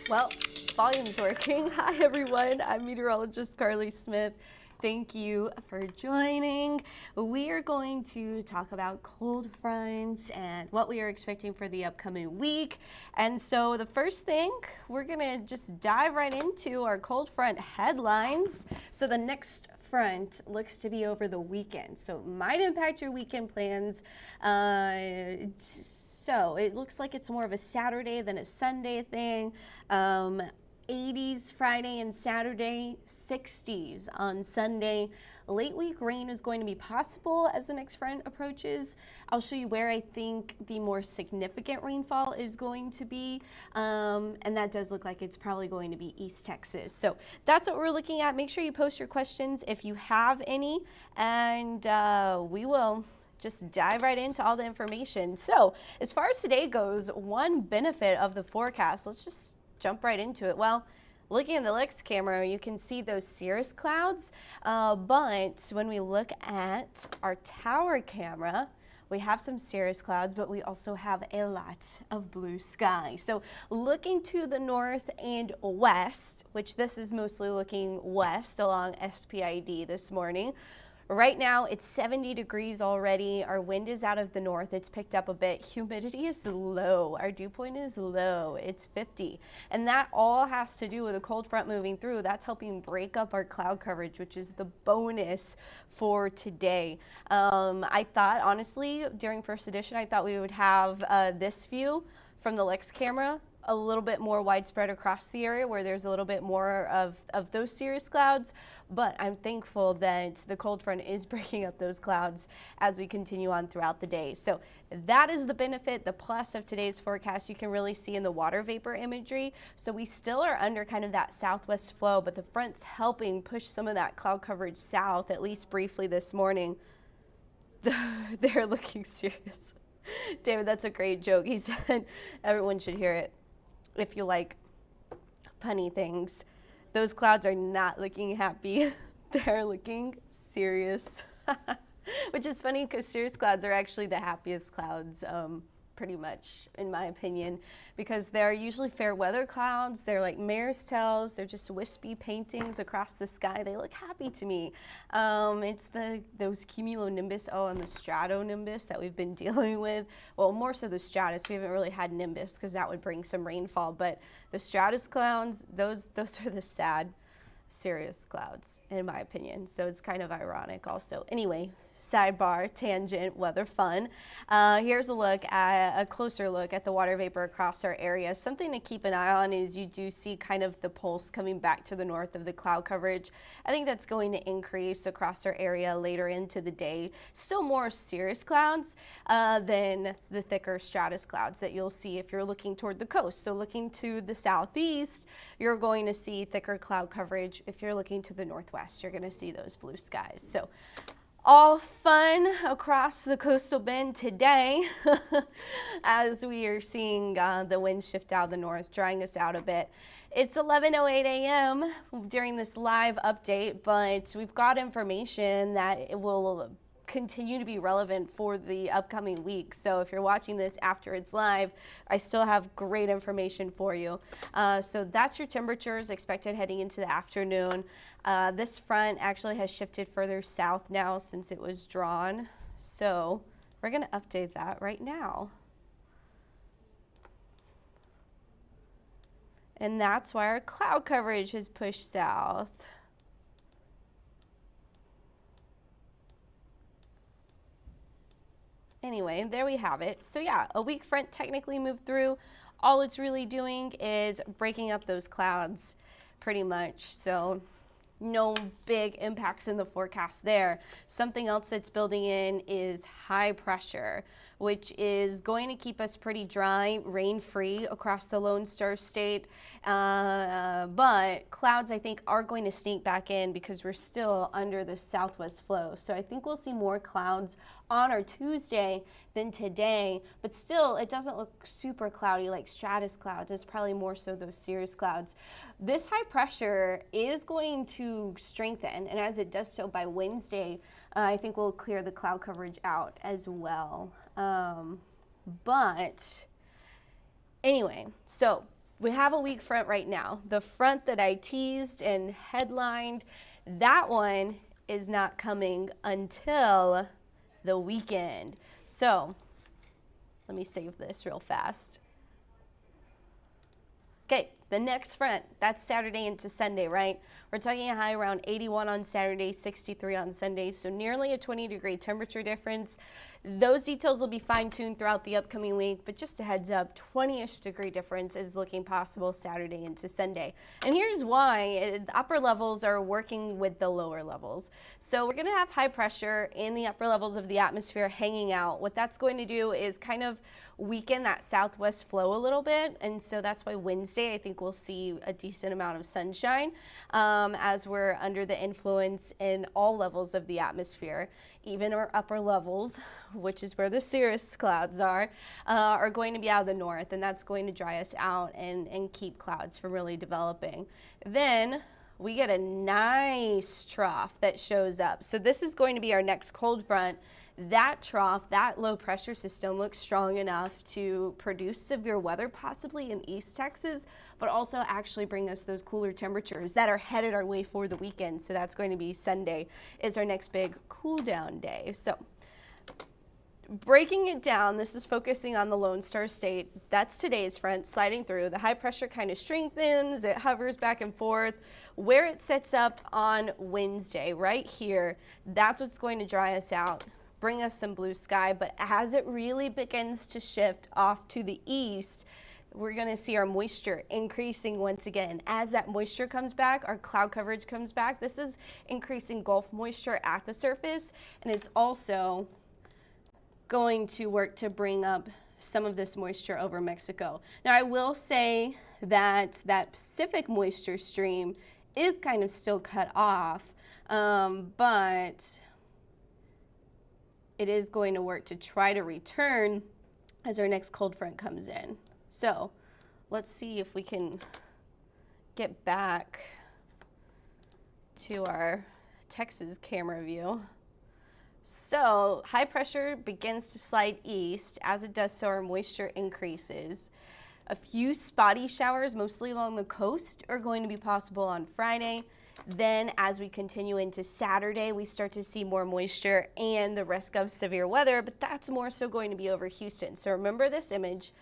Well, volume's working. Hi, everyone. I'm Meteorologist Carly Smith. Thank you for joining. We are going to talk about cold fronts and what we are expecting for the upcoming week. And so the first thing, we're going to just dive right into our cold front headlines. So the next front looks to be over the weekend, so it might impact your weekend plans. So it looks like it's more of a Saturday than a Sunday thing. 80s Friday and Saturday, 60s on Sunday. Late week rain is going to be possible as the next front approaches. I'll show you where I think the more significant rainfall is going to be, and that does look like it's probably going to be East Texas. So that's what we're looking at. Make sure you post your questions if you have any, and we will just dive right into all the information. So as far as today goes, one benefit of the forecast, let's just jump right into it. Well, looking at the Lex camera, you can see those cirrus clouds, but when we look at our tower camera, we have some cirrus clouds, but we also have a lot of blue sky. So looking to the north and west, which this is mostly looking west along SPID this morning. Right now it's 70 degrees already. Our wind is out of the north. It's picked up a bit. Humidity is low. Our dew point is low. It's 50. And that all has to do with a cold front moving through. That's helping break up our cloud coverage, which is the bonus for today. I thought, honestly, during first edition, I thought we would have this view from the Lex camera a little bit more widespread across the area where there's a little bit more of those cirrus clouds, but I'm thankful that the cold front is breaking up those clouds as we continue on throughout the day. So that is the benefit, the plus of today's forecast. You can really see in the water vapor imagery. So we still are under kind of that southwest flow, but the front's helping push some of that cloud coverage south, at least briefly this morning. They're looking serious. David, that's a great joke. He said everyone should hear it. If you like punny things, those clouds are not looking happy. They're looking serious, which is funny because cirrus clouds are actually the happiest clouds, pretty much, in my opinion, because they're usually fair weather clouds. They're like mare's tails. They're just wispy paintings across the sky. They look happy to me. It's those cumulonimbus, and the stratonimbus that we've been dealing with. Well, more so the stratus. We haven't really had nimbus because that would bring some rainfall, but the stratus clouds, those are the sad, serious clouds, in my opinion. So it's kind of ironic also. Anyway, sidebar, tangent, weather fun. Here's a closer look at the water vapor across our area. Something to keep an eye on is you do see kind of the pulse coming back to the north of the cloud coverage. I think that's going to increase across our area later into the day. Still more cirrus clouds than the thicker stratus clouds that you'll see if you're looking toward the coast. So looking to the southeast, you're going to see thicker cloud coverage. If you're looking to the northwest, you're going to see those blue skies. So all fun across the coastal bend today as we are seeing the wind shift out of the north, drying us out a bit. It's 11:08 a.m. during this live update, but we've got information that it will continue to be relevant for the upcoming week. So if you're watching this after it's live, I still have great information for you. So that's your temperatures expected heading into the afternoon. This front actually has shifted further south now since it was drawn. So we're going to update that right now. And that's why our cloud coverage has pushed south. Anyway, there we have it. So yeah, a weak front technically moved through. All it's really doing is breaking up those clouds pretty much. So no big impacts in the forecast there. Something else that's building in is high pressure, which is going to keep us pretty dry, rain-free across the Lone Star State. But clouds, I think, are going to sneak back in because we're still under the southwest flow. So I think we'll see more clouds on our Tuesday than today, but still it doesn't look super cloudy like stratus clouds. It's probably more so those cirrus clouds. This high pressure is going to strengthen, and as it does so by Wednesday, I think we'll clear the cloud coverage out as well. But anyway, so we have a weak front right now. The front that I teased and headlined, that one is not coming until the weekend. So let me save this real fast. Okay, the next front, that's Saturday into Sunday, right? We're talking a high around 81 on Saturday, 63 on Sunday, so nearly a 20-degree temperature difference. Those details will be fine-tuned throughout the upcoming week, but just a heads up, 20-ish degree difference is looking possible Saturday into Sunday. And here's why. The upper levels are working with the lower levels. So we're going to have high pressure in the upper levels of the atmosphere hanging out. What that's going to do is kind of weaken that southwest flow a little bit, and so that's why Wednesday I think we'll see a decent amount of sunshine as we're under the influence in all levels of the atmosphere. Even our upper levels, which is where the cirrus clouds are going to be out of the north, and that's going to dry us out and keep clouds from really developing. Then we get a nice trough that shows up. So this is going to be our next cold front. That trough, that low pressure system looks strong enough to produce severe weather, possibly in East Texas, but also actually bring us those cooler temperatures that are headed our way for the weekend. So that's going to be Sunday is our next big cool down day. So breaking it down, this is focusing on the Lone Star State. That's today's front sliding through. The high pressure kind of strengthens, it hovers back and forth. Where it sets up on Wednesday, right here, that's what's going to dry us out, bring us some blue sky. But as it really begins to shift off to the east, we're going to see our moisture increasing once again. As that moisture comes back, our cloud coverage comes back. This is increasing Gulf moisture at the surface, and it's also going to work to bring up some of this moisture over Mexico. Now, I will say that that Pacific moisture stream is kind of still cut off, but it is going to work to try to return as our next cold front comes in. So let's see if we can get back to our Texas camera view. So high pressure begins to slide east. As it does so, our moisture increases. A few spotty showers, mostly along the coast, are going to be possible on Friday. Then as we continue into Saturday, we start to see more moisture and the risk of severe weather, but that's more so going to be over Houston. So remember this image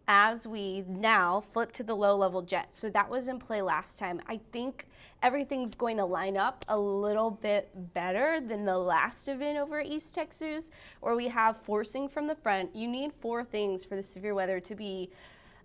as we now flip to the low-level jet. So that was in play last time. I think everything's going to line up a little bit better than the last event over East Texas, where we have forcing from the front. You need four things for the severe weather to be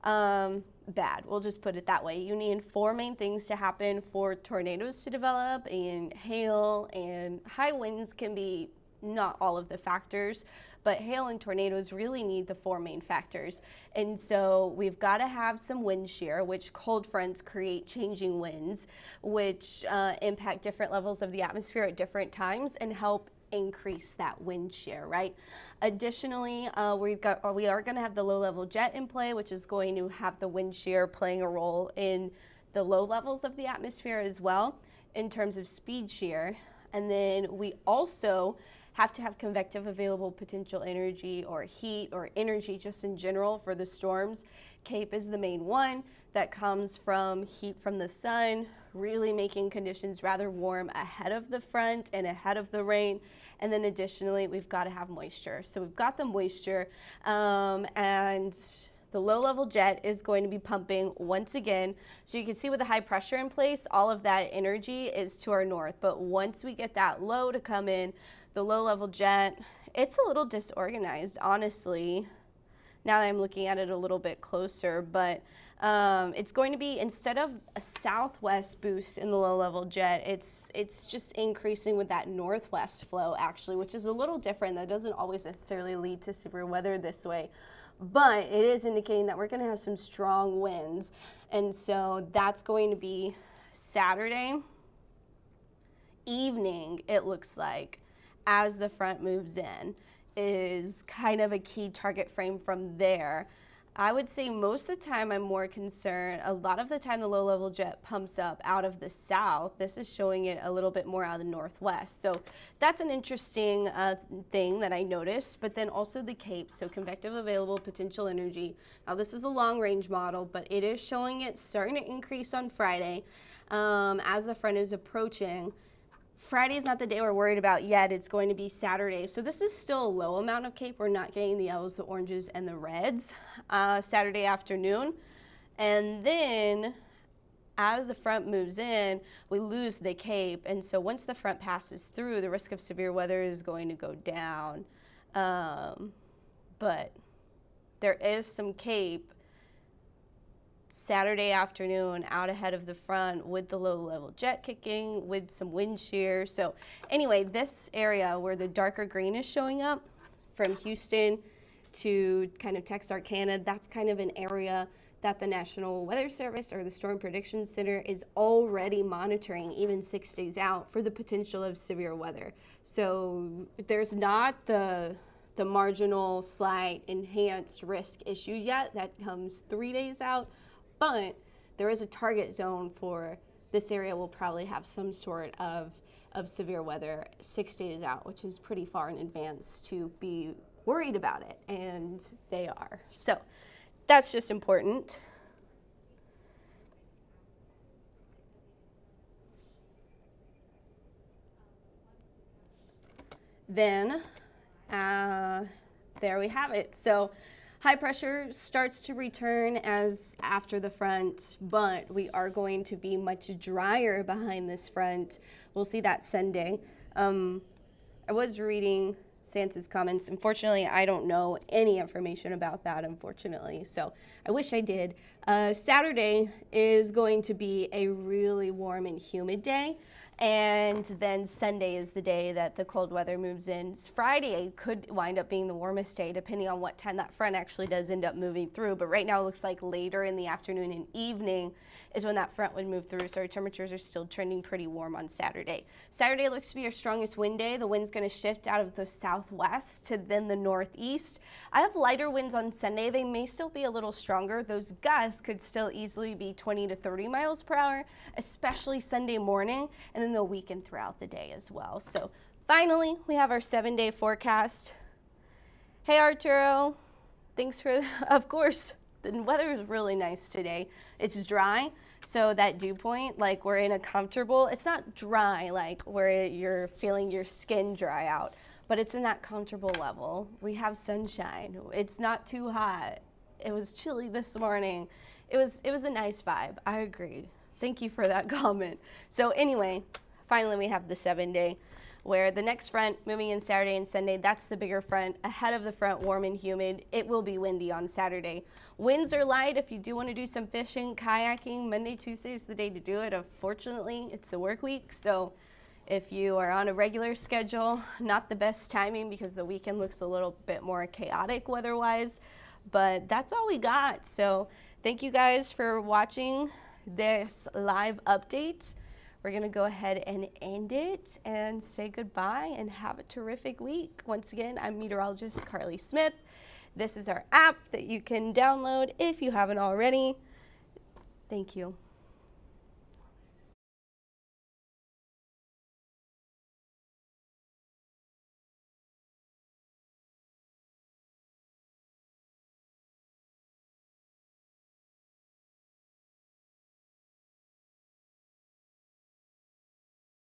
bad. We'll just put it that way. You need four main things to happen for tornadoes to develop, and hail and high winds can be not all of the factors, but hail and tornadoes really need the four main factors. And so we've got to have some wind shear, which cold fronts create changing winds, which impact different levels of the atmosphere at different times and help increase that wind shear, right? Additionally, we are going to have the low-level jet in play, which is going to have the wind shear playing a role in the low levels of the atmosphere as well in terms of speed shear. And then we also have to have convective available potential energy or heat or energy just in general for the storms. CAPE is the main one that comes from heat from the sun, really making conditions rather warm ahead of the front and ahead of the rain. And then additionally, we've got to have moisture. So we've got the moisture and the low-level jet is going to be pumping once again. So you can see with the high pressure in place, all of that energy is to our north. But once we get that low to come in, the low-level jet, it's a little disorganized, honestly, now that I'm looking at it a little bit closer. But it's going to be, instead of a southwest boost in the low-level jet, it's just increasing with that northwest flow, actually, which is a little different. That doesn't always necessarily lead to severe weather this way, but it is indicating that we're going to have some strong winds. And so that's going to be Saturday evening, it looks like, as the front moves in, is kind of a key target frame from there. I would say most of the time I'm more concerned. A lot of the time the low level jet pumps up out of the south. This is showing it a little bit more out of the northwest. So that's an interesting thing that I noticed. But then also the CAPE, so convective available potential energy. Now this is a long range model, but it is showing it starting to increase on Friday as the front is approaching. Friday is not the day we're worried about yet. It's going to be Saturday. So this is still a low amount of CAPE. We're not getting the yellows, the oranges, and the reds Saturday afternoon. And then as the front moves in, we lose the CAPE. And so once the front passes through, the risk of severe weather is going to go down. But there is some CAPE Saturday afternoon out ahead of the front with the low level jet kicking with some wind shear. So anyway, this area where the darker green is showing up from Houston to kind of Texarkana, that's kind of an area that the National Weather Service or the Storm Prediction Center is already monitoring even 6 days out for the potential of severe weather. So there's not the marginal slight enhanced risk issue yet. That comes 3 days out. But there is a target zone for this area will probably have some sort of severe weather 6 days out, which is pretty far in advance to be worried about it, and they are. So that's just important. Then there we have it. So high pressure starts to return as after the front, but we are going to be much drier behind this front. We'll see that Sunday. I was reading Santa's comments. Unfortunately, I don't know any information about that, unfortunately, so I wish I did. Saturday is going to be a really warm and humid day. And then Sunday is the day that the cold weather moves in. Friday could wind up being the warmest day depending on what time that front actually does end up moving through. But right now it looks like later in the afternoon and evening is when that front would move through. So our temperatures are still trending pretty warm on Saturday. Saturday looks to be our strongest wind day. The wind's going to shift out of the southwest to then the northeast. I have lighter winds on Sunday. They may still be a little stronger. Those gusts could still easily be 20 to 30 miles per hour, especially Sunday morning. And then they'll weaken throughout the day as well. So finally, we have our 7-day forecast. Hey Arturo, thanks for, of course, the weather is really nice today. It's dry, so that dew point, like we're in a comfortable, it's not dry like where you're feeling your skin dry out, but it's in that comfortable level. We have sunshine. It's not too hot. It was chilly this morning. It was a nice vibe. I agree. Thank you for that comment. So anyway, finally we have the 7-day where the next front moving in Saturday and Sunday, that's the bigger front. Ahead of the front, warm and humid. It will be windy on Saturday. Winds are light if you do want to do some fishing, kayaking. Monday, Tuesday is the day to do it. Unfortunately, it's the work week. So if you are on a regular schedule, not the best timing because the weekend looks a little bit more chaotic weather-wise. But that's all we got. So thank you guys for watching this live update. We're going to go ahead and end it and say goodbye and have a terrific week. Once again, I'm Meteorologist Carly Smith. This is our app that you can download if you haven't already. Thank you.